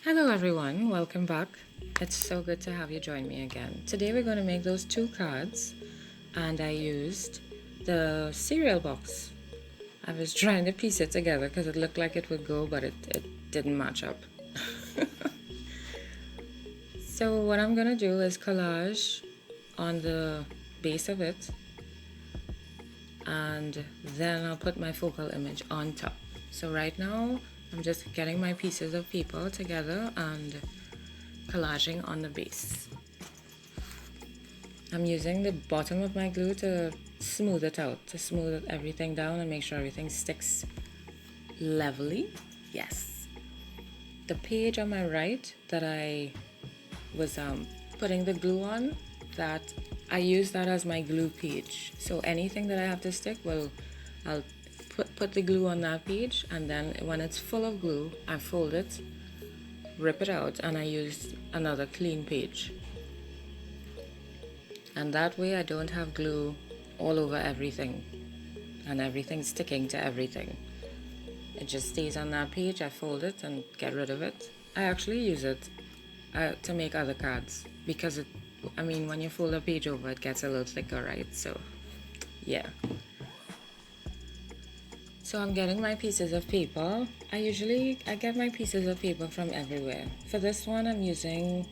Hello everyone, welcome back. It's so good to have you join me again. Today we're going to make those two cards and I used the cereal box. I was trying to piece it together because it looked like it would go, but it didn't match up. So what I'm going to do is collage on the base of it and then I'll put my focal image on top. So right now I'm just getting my pieces of paper together and collaging on the base. I'm using the bottom of my glue to smooth it out, to smooth everything down and make sure everything sticks levelly. Yes. The page on my right that I was putting the glue on, that I use that as my glue page. So anything that I have to stick, I'll put the glue on that page, and then when it's full of glue, I fold it, rip it out, and I use another clean page. And that way I don't have glue all over everything and everything sticking to everything. It just stays on that page. I fold it and get rid of it. I actually use it to make other cards because when you fold a page over, it gets a little thicker, right? So yeah. So I'm getting my pieces of paper. I get my pieces of paper from everywhere. For this one, I'm using,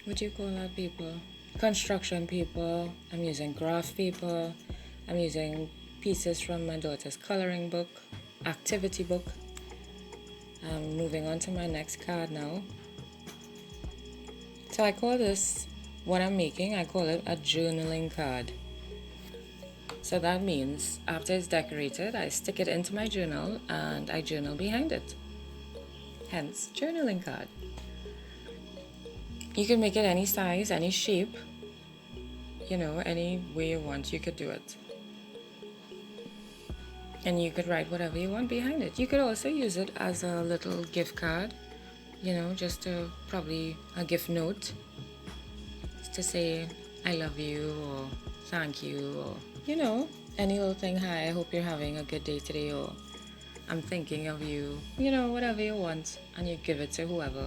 what do you call that paper? Construction paper. I'm using graph paper. I'm using pieces from my daughter's coloring book, activity book. I'm moving on to my next card now. So I call this, what I'm making, I call it a journaling card. So that means after it's decorated, I stick it into my journal and I journal behind it. Hence, journaling card. You can make it any size, any shape, any way you want, you could do it. And you could write whatever you want behind it. You could also use it as a little gift card, just probably a gift note to say, I love you, or thank you, or, any little thing. Hi, I hope you're having a good day today, or I'm thinking of you, whatever you want. And you give it to whoever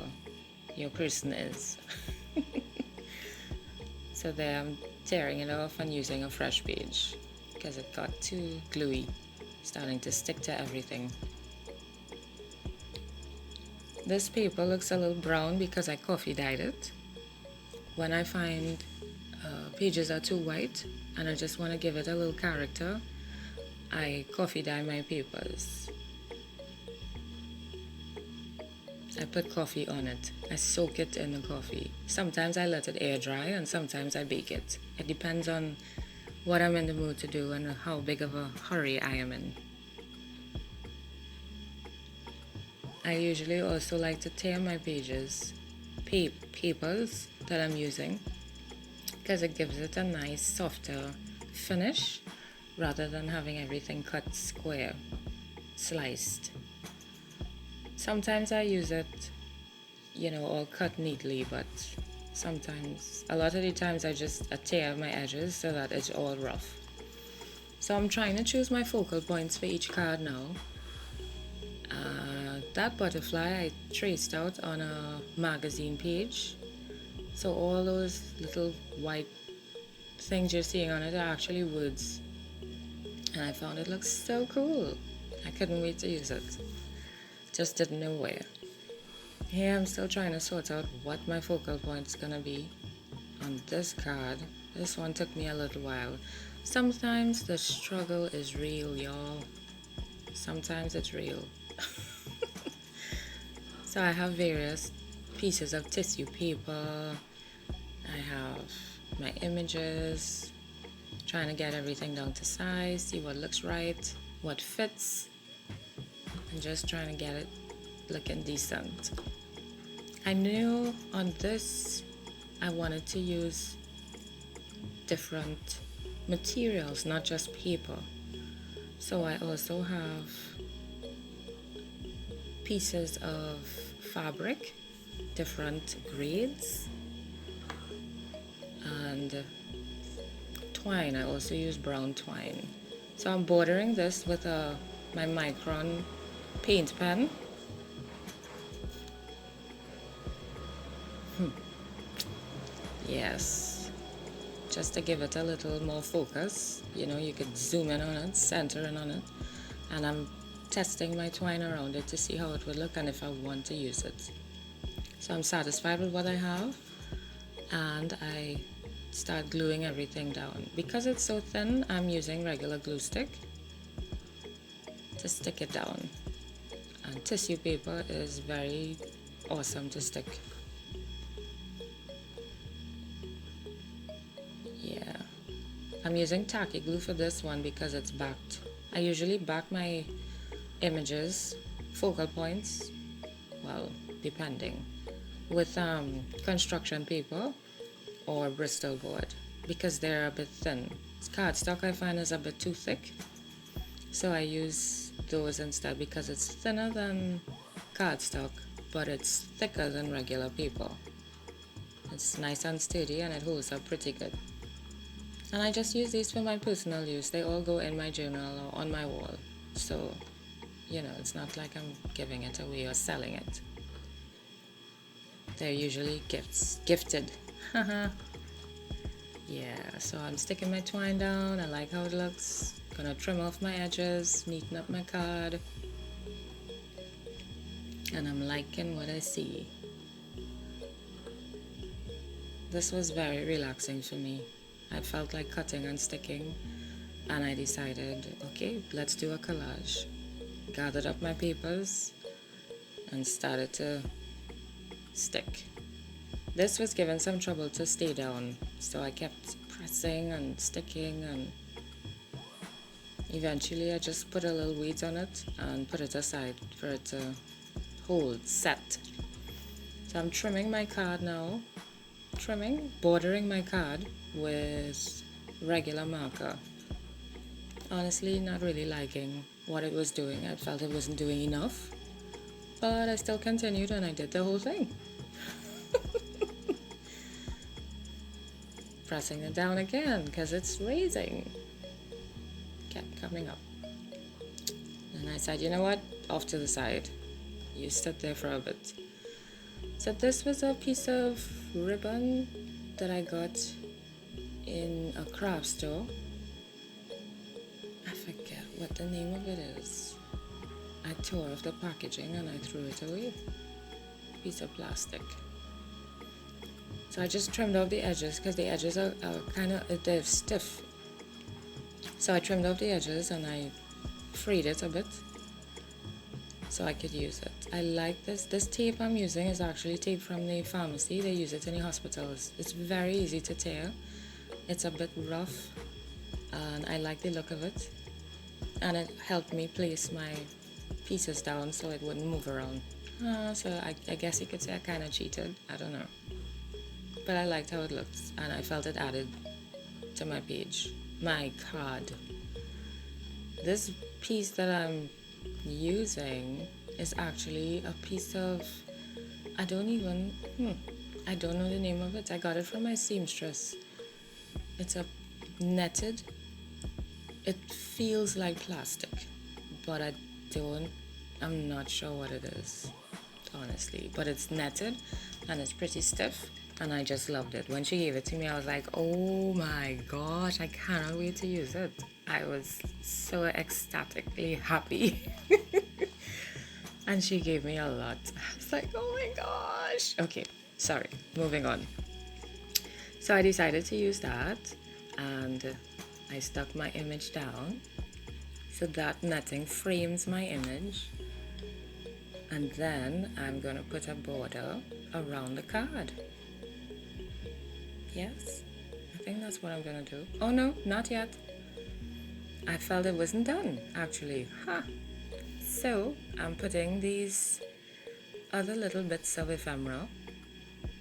your person is. So there I'm tearing it off and using a fresh page because it got too gluey, starting to stick to everything. This paper looks a little brown because I coffee dyed it. When I find pages are too white and I just want to give it a little character, I coffee dye my papers. I put coffee on it. I soak it in the coffee. Sometimes I let it air dry and sometimes I bake it. It depends on what I'm in the mood to do and how big of a hurry I am in. I usually also like to tear my pages, papers that I'm using, because it gives it a nice softer finish rather than having everything cut square, sliced. Sometimes I use it, all cut neatly, but a lot of the times I just tear my edges so that it's all rough. So I'm trying to choose my focal points for each card now. That butterfly I traced out on a magazine page. So all those little white things you're seeing on it are actually words. And I found it looks so cool. I couldn't wait to use it. Just didn't know where. Here I'm still trying to sort out what my focal point's gonna be on this card. This one took me a little while. Sometimes the struggle is real, y'all. Sometimes it's real. So I have various pieces of tissue paper. I have my images, trying to get everything down to size, see what looks right, what fits, and just trying to get it looking decent. I knew on this I wanted to use different materials, not just paper. So I also have pieces of fabric, different grades, and twine. I also use brown twine. So I'm bordering this with my Micron paint pen. Yes, just to give it a little more focus. You know, you could zoom in on it, center in on it, and I'm testing my twine around it to see how it would look and if I want to use it. So I'm satisfied with what I have, and I start gluing everything down. Because it's so thin, I'm using regular glue stick to stick it down. And tissue paper is very awesome to stick. Yeah, I'm using Tacky glue for this one because it's backed. I usually back my images, focal points, well, depending, with construction paper or Bristol board because they're a bit thin. Cardstock I find is a bit too thick, so I use those instead because it's thinner than cardstock, but it's thicker than regular paper. It's nice and sturdy and it holds up pretty good. And I just use these for my personal use. They all go in my journal or on my wall. So, you know, it's not like I'm giving it away or selling it. They're usually gifted. Yeah, so I'm sticking my twine down. I like how it looks. Gonna trim off my edges, neaten up my card. And I'm liking what I see. This was very relaxing for me. I felt like cutting and sticking, and I decided, okay, let's do a collage. Gathered up my papers and started to stick. This was given some trouble to stay down, so I kept pressing and sticking, and eventually I just put a little weight on it and put it aside for it to hold, set. So I'm trimming my card now, bordering my card with regular marker. Honestly, not really liking what it was doing. I felt it wasn't doing enough, but I still continued and I did the whole thing. Pressing it down again because it's raising. Kept coming up. And I said, you know what? Off to the side. You stood there for a bit. So this was a piece of ribbon that I got in a craft store. I forget what the name of it is. I tore off the packaging and I threw it away. Piece of plastic. So I just trimmed off the edges because the edges are kind of, they're stiff. So I trimmed off the edges and I freed it a bit so I could use it. I like this. This tape I'm using is actually tape from the pharmacy. They use it in the hospitals. It's very easy to tear. It's a bit rough and I like the look of it. And it helped me place my pieces down so it wouldn't move around. So I guess you could say I kind of cheated. I don't know. But I liked how it looked and I felt it added to my page, my card. This piece that I'm using is actually a piece of, I don't know the name of it. I got it from my seamstress. It's a netted, it feels like plastic, but I'm not sure what it is, honestly, but it's netted and it's pretty stiff. And I just loved it. When she gave it to me, I was like, oh my gosh, I cannot wait to use it. I was so ecstatically happy. And she gave me a lot. I was like, oh my gosh. Okay, sorry, moving on. So I decided to use that and I stuck my image down. So that netting frames my image. And then I'm gonna put a border around the card. Yes, I think that's what I'm gonna do. Oh no, not yet. I felt it wasn't done, actually. So I'm putting these other little bits of ephemera.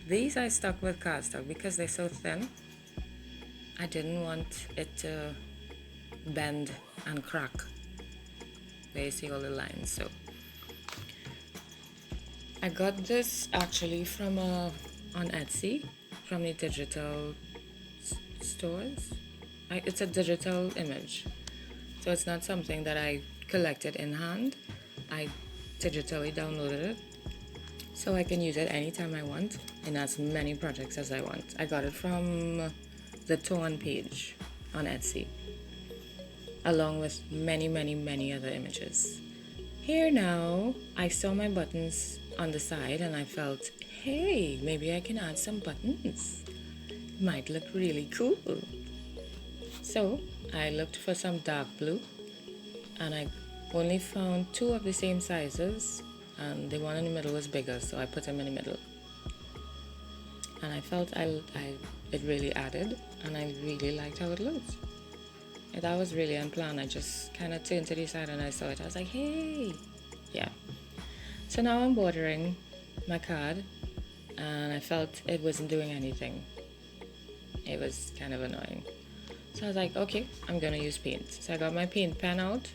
These I stuck with cardstock because they're so thin. I didn't want it to bend and crack. There you see all the lines. So I got this actually from on Etsy. From the digital stores. It's a digital image, so it's not something that I collected in hand. I digitally downloaded it. so I can use it anytime I want in as many projects as I want. I got it from the twine page on Etsy, along with many other images. Here now, I saw my buttons on the side and I felt, hey, maybe I can add some buttons. Might look really cool. So I looked for some dark blue and I only found 2 of the same sizes, and the one in the middle was bigger, so I put them in the middle. And I felt it really added, and I really liked how it looked. That was really unplanned. I just kind of turned to the side and I saw it. I was like, hey, yeah. So now I'm bordering my card, and I felt it wasn't doing anything. It was kind of annoying. So I was like, okay, I'm gonna use paint. So I got my paint pen out.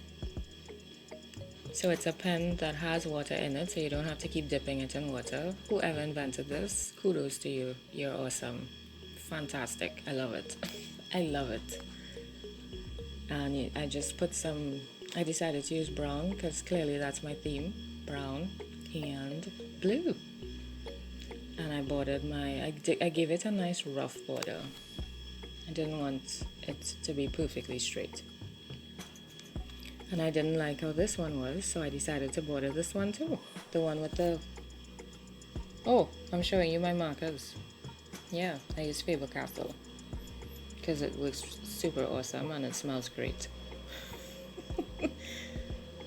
So it's a pen that has water in it, so you don't have to keep dipping it in water. Whoever invented this, kudos to you. You're awesome. Fantastic. I love it. I love it. And I just put I decided to use brown because clearly that's my theme. Brown and blue. And I bordered I gave it a nice rough border. I didn't want it to be perfectly straight. And I didn't like how this one was, so I decided to border this one too. The one with the... Oh, I'm showing you my markers. Yeah, I use Faber-Castell because it looks super awesome and it smells great.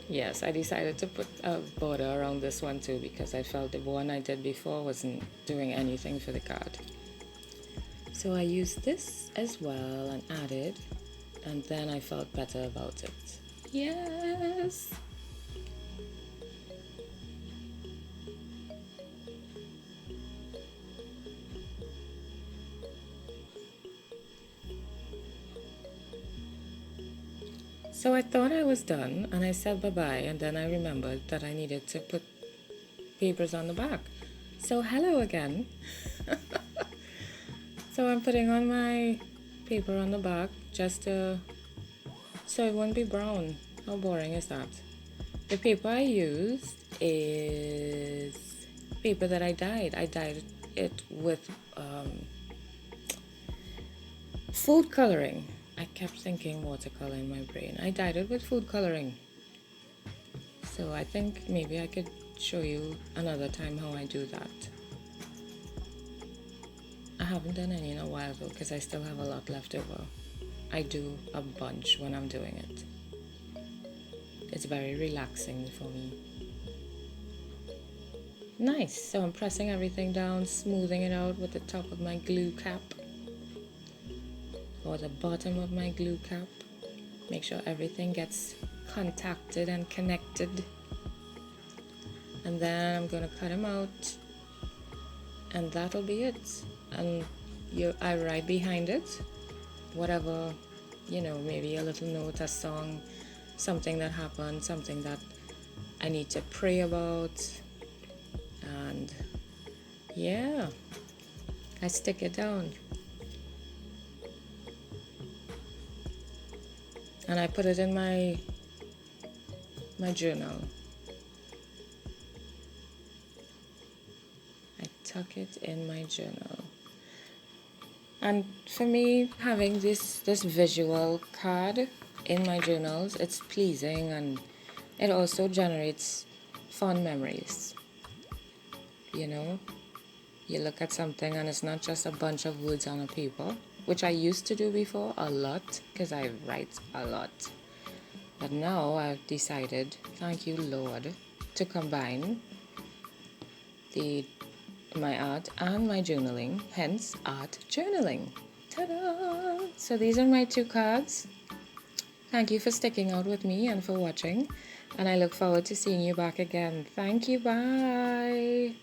Yes, I decided to put a border around this one too because I felt the one I did before wasn't doing anything for the card. So I used this as well and added, and then I felt better about it. Yes! So I thought I was done and I said bye-bye, and then I remembered that I needed to put papers on the back. So hello again. So I'm putting on my paper on the back just so it won't be brown. How boring is that? The paper I used is paper that I dyed. I dyed it with food coloring. I kept thinking watercolor in my brain. I dyed it with food coloring. So I think maybe I could show you another time how I do that. I haven't done any in a while though because I still have a lot left over. I do a bunch when I'm doing it. It's very relaxing for me. Nice, so I'm pressing everything down, smoothing it out with the top of my glue cap or the bottom of my glue cap. Make sure everything gets contacted and connected. And then I'm gonna cut them out and that'll be it. And I write behind it whatever, maybe a little note, a song, something that happened, something that I need to pray about. And yeah, I stick it down. And I put it in my journal. I tuck it in my journal. And for me, having this visual card in my journals, it's pleasing and it also generates fond memories. You look at something and it's not just a bunch of words on a paper, which I used to do before a lot because I write a lot. But now I've decided, thank you Lord, to combine my art and my journaling, hence art journaling. Ta-da! So these are my 2 cards. Thank you for sticking out with me and for watching, and I look forward to seeing you back again. Thank you, bye!